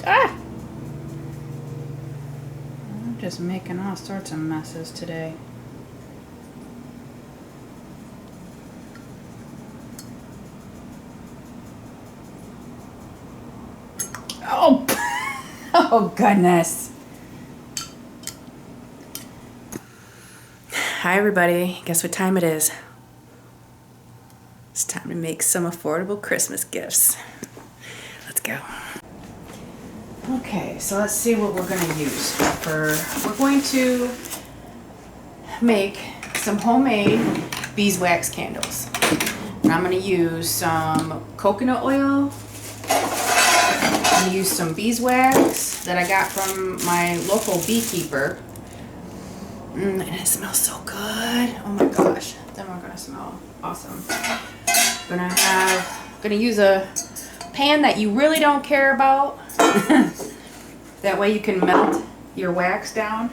Ah! I'm just making all sorts of messes today. Oh! Oh, goodness. Hi, everybody. Guess what time it is? It's time to make some affordable Christmas gifts. Let's go. Okay, so let's see what we're going to use. We're going to make some homemade beeswax candles. And I'm going to use some coconut oil. I'm going to use some beeswax that I got from my local beekeeper. And it smells so good. Oh my gosh. Then we're going to smell awesome. Gonna use a pan that you really don't care about. That way you can melt your wax down.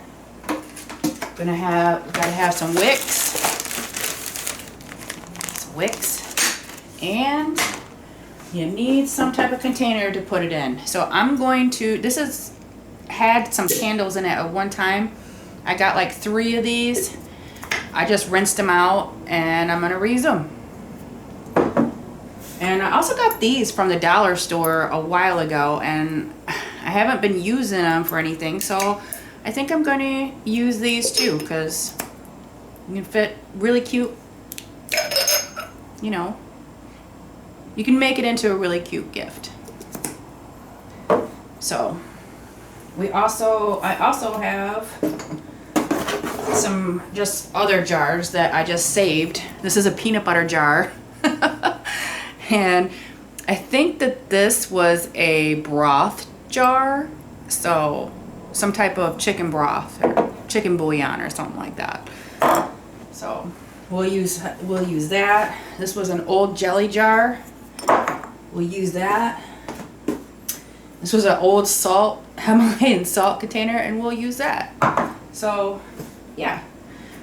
Gotta have some Wicks. And you need some type of container to put it in. So I'm going to, this has had some candles in it at one time. I got like 3 of these. I just rinsed them out and I'm gonna reuse them. And I also got these from the dollar store a while ago and I haven't been using them for anything, so I think I'm gonna use these too because you can fit really cute, you know, you can make it into a really cute gift. So I also have some just other jars that I just saved. This is a peanut butter jar. And I think that this was a broth jar, so some type of chicken broth or chicken bouillon or something like that. So we'll use that. This was an old jelly jar. We'll use that. This was an old Himalayan salt container, and we'll use that. So yeah,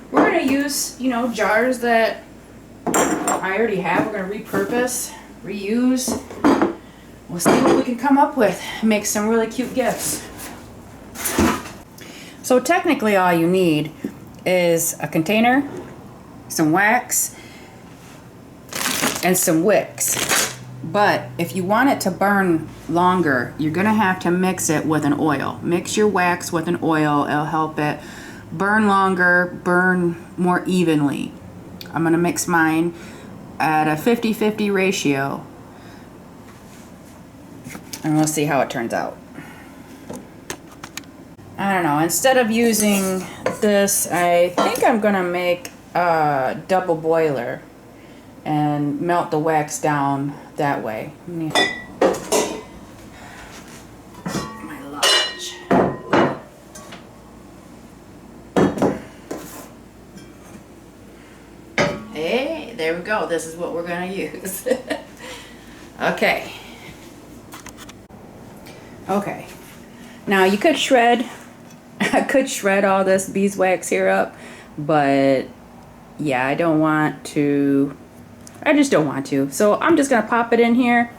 we're gonna use, you know, jars that I already have. We're gonna repurpose, reuse. We'll see what we can come up with. Make some really cute gifts. So technically all you need is a container, some wax, and some wicks. But if you want it to burn longer, you're gonna have to mix it with an oil. Mix your wax with an oil. It'll help it burn longer, burn more evenly. I'm gonna mix mine at a 50-50 ratio. And we'll see how it turns out. I don't know, instead of using this, I think I'm gonna make a double boiler and melt the wax down that way. My lunch. Hey, there we go. This is what we're gonna use. Okay. Okay. Now you could shred, I could shred all this beeswax here up, but yeah, I don't want to. I just don't want to. So I'm just gonna pop it in here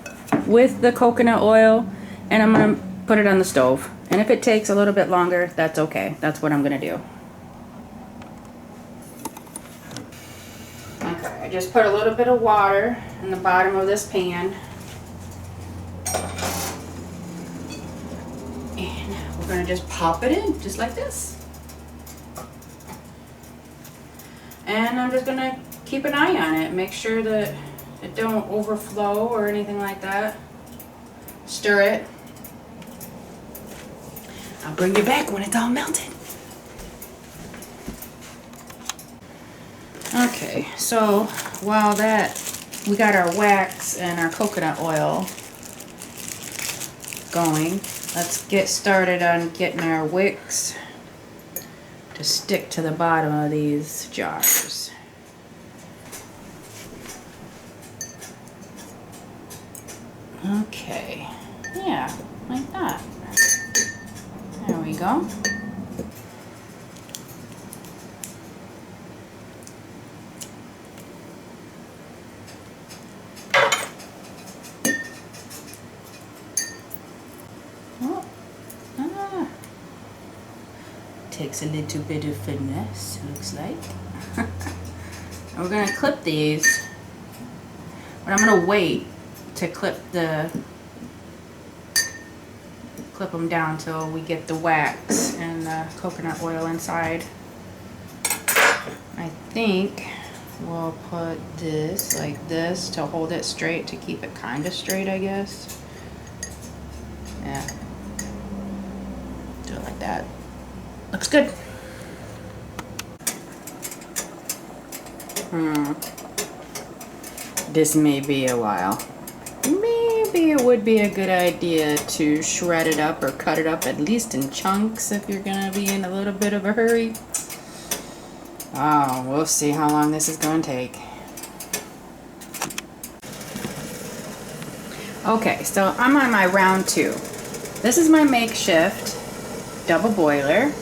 with the coconut oil and I'm gonna put it on the stove. And if it takes a little bit longer, that's okay. That's what I'm gonna do. Okay, I just put a little bit of water in the bottom of this pan. And we're gonna just pop it in, just like this. And I'm just gonna keep an eye on it. Make sure that it don't overflow or anything like that. Stir it. I'll bring you back when it's all melted. Okay, so while we got our wax and our coconut oil going, let's get started on getting our wicks to stick to the bottom of these jars. Okay, yeah, like that. There we go. Oh, ah. Takes a little bit of finesse, looks like. We're gonna clip these, but I'm gonna wait to clip them down till we get the wax and the coconut oil inside. I think we'll put this like this to hold it straight, to keep it kind of straight, I guess. Yeah. Do it like that. Looks good. This may be a while. Maybe it would be a good idea to shred it up or cut it up at least in chunks if you're gonna be in a little bit of a hurry. Oh, we'll see how long this is gonna take. Okay, so I'm on my round 2. This is my makeshift double boiler.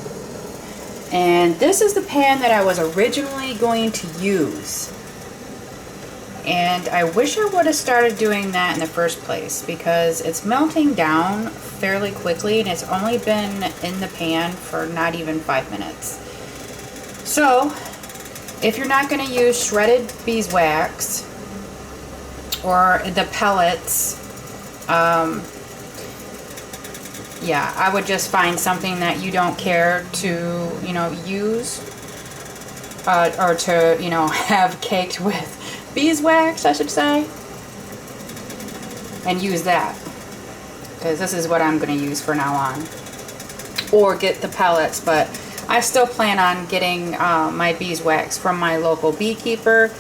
And this is the pan that I was originally going to use. And I wish I would have started doing that in the first place, because it's melting down fairly quickly and it's only been in the pan for not even 5 minutes. So if you're not going to use shredded beeswax or the pellets, yeah, I would just find something that you don't care to, you know, use or to, you know, have caked with beeswax, I should say, and use that, because this is what I'm going to use for now on. Or get the pellets, but I still plan on getting my beeswax from my local beekeeper,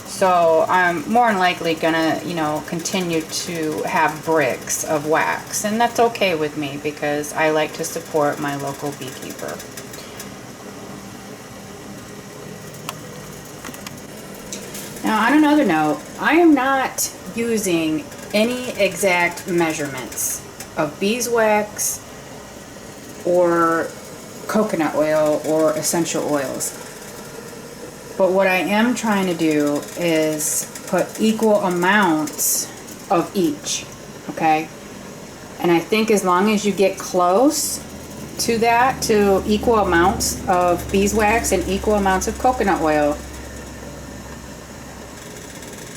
so I'm more than likely gonna, you know, continue to have bricks of wax, and that's okay with me because I like to support my local beekeeper. Now, on another note, I am not using any exact measurements of beeswax or coconut oil or essential oils. But what I am trying to do is put equal amounts of each, okay? And I think as long as you get close to that, to equal amounts of beeswax and equal amounts of coconut oil,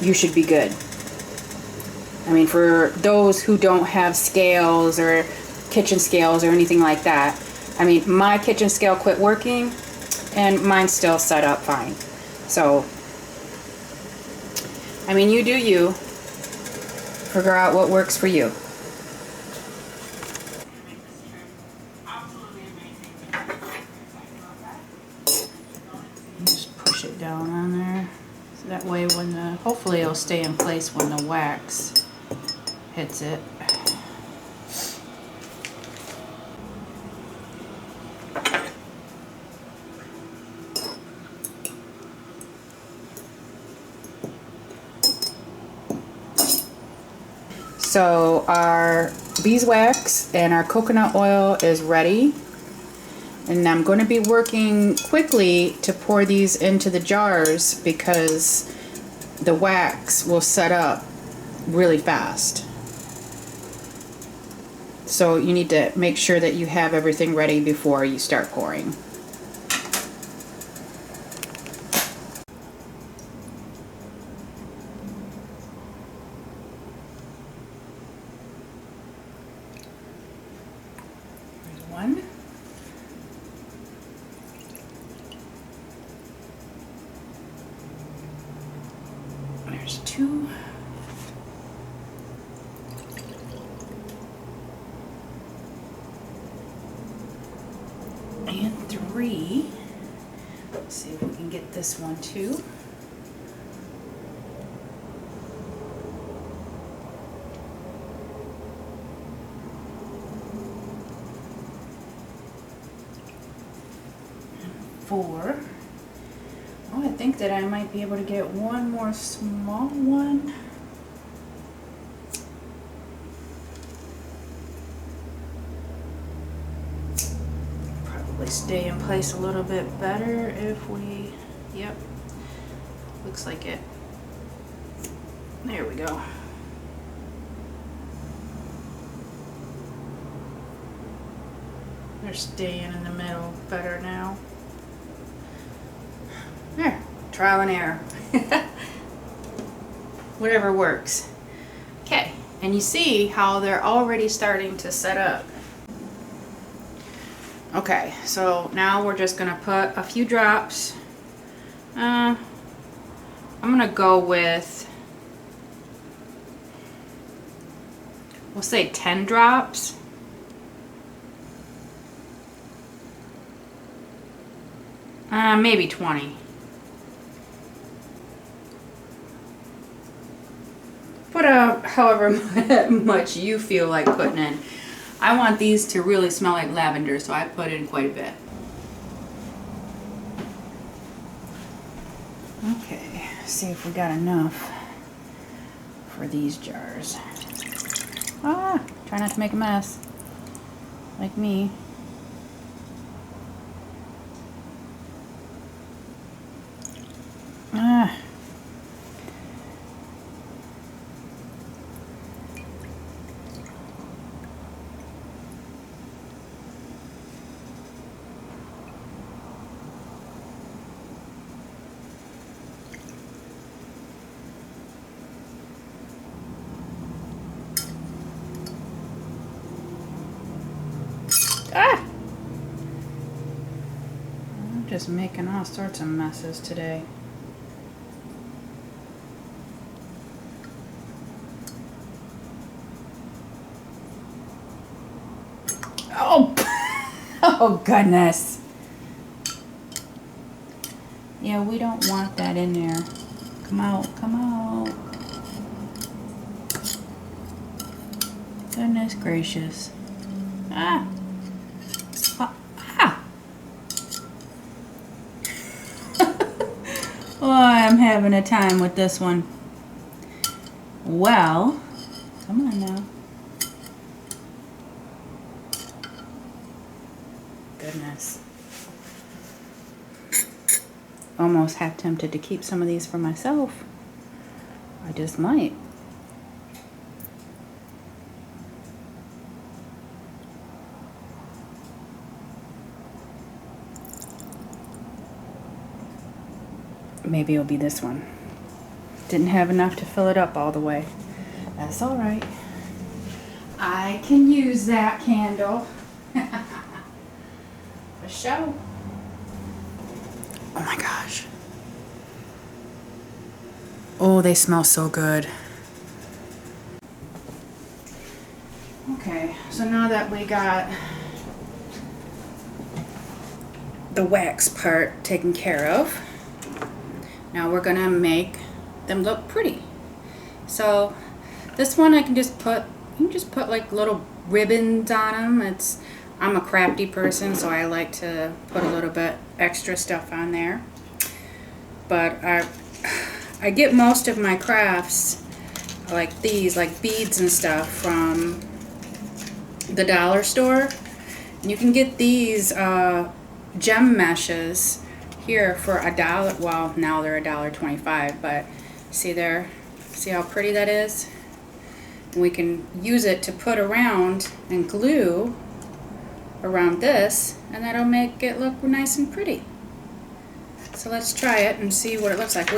you should be good. I mean, for those who don't have scales or kitchen scales or anything like that, I mean, my kitchen scale quit working and mine's still set up fine. So, I mean, you do you. Figure out what works for you. Just push it down on there. So that way when the, hopefully it'll stay in place when the wax hits it. So our beeswax and our coconut oil is ready. And I'm going to be working quickly to pour these into the jars because the wax will set up really fast. So you need to make sure that you have everything ready before you start pouring. There's one. There's two. And three. Let's see if we can get this one too. And four. Oh, I think that I might be able to get one more small one. Probably stay in place a little bit better if we, yep, looks like it. There we go. They're staying in the middle better now. There, trial and error. Whatever works. Okay, and you see how they're already starting to set up. Okay, so now we're just gonna put a few drops. I'm gonna go with, we'll say 10 drops. Maybe 20. Put out however much you feel like putting in. I want these to really smell like lavender, so I put in quite a bit. Okay, see if we got enough for these jars. Try not to make a mess, like me. I'm just making all sorts of messes today. Oh, oh goodness. Yeah, we don't want that in there. Come out, come out. Goodness gracious. Ah. Oh, I'm having a time with this one. Well, come on now. Goodness. Almost half tempted to keep some of these for myself. I just might. Maybe it'll be this one. Didn't have enough to fill it up all the way. That's all right. I can use that candle. For show. Oh my gosh. Oh, they smell so good. Okay, so now that we got the wax part taken care of, now we're gonna make them look pretty. So this one I can just put, you can just put like little ribbons on them. I'm a crafty person, so I like to put a little bit extra stuff on there. But I get most of my crafts like these, like beads and stuff, from the dollar store. And you can get these gem meshes here for $1. Well, now they're $1.25, but see there, see how pretty that is? And we can use it to put around and glue around this, and that'll make it look nice and pretty. So let's try it and see what it looks like.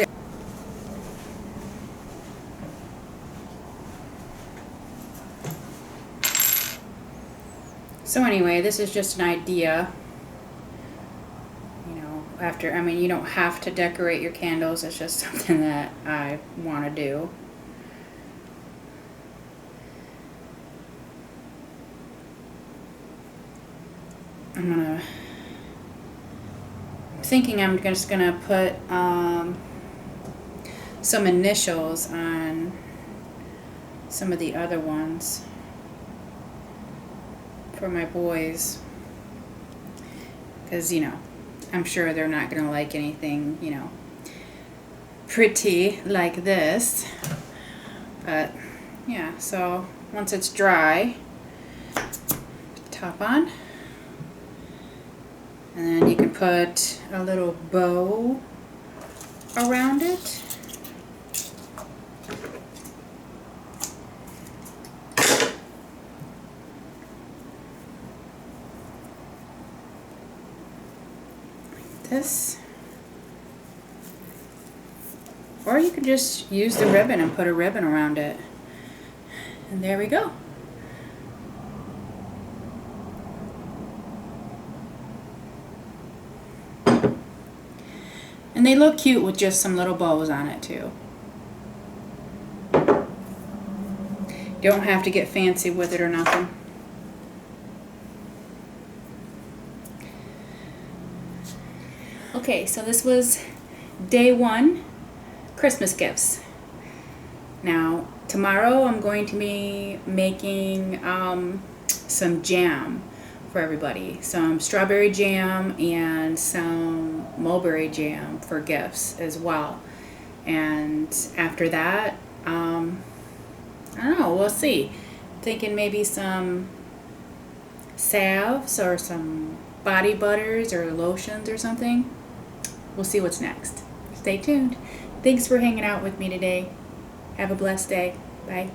So anyway, this is just an idea. After, I mean, you don't have to decorate your candles, it's just something that I want to do. I'm thinking I'm just gonna put some initials on some of the other ones for my boys, because I'm sure they're not gonna like anything pretty like this. But yeah, so once it's dry, top on, and then you can put a little bow around it. this. Or you could just use the ribbon and put a ribbon around it. And there we go. And they look cute with just some little bows on it too. You don't have to get fancy with it or nothing. Okay, so this was day 1, Christmas gifts. Now, tomorrow I'm going to be making some jam for everybody. Some strawberry jam and some mulberry jam for gifts as well. And after that, I don't know, we'll see. I'm thinking maybe some salves or some body butters or lotions or something. We'll see what's next. Stay tuned. Thanks for hanging out with me today. Have a blessed day. Bye.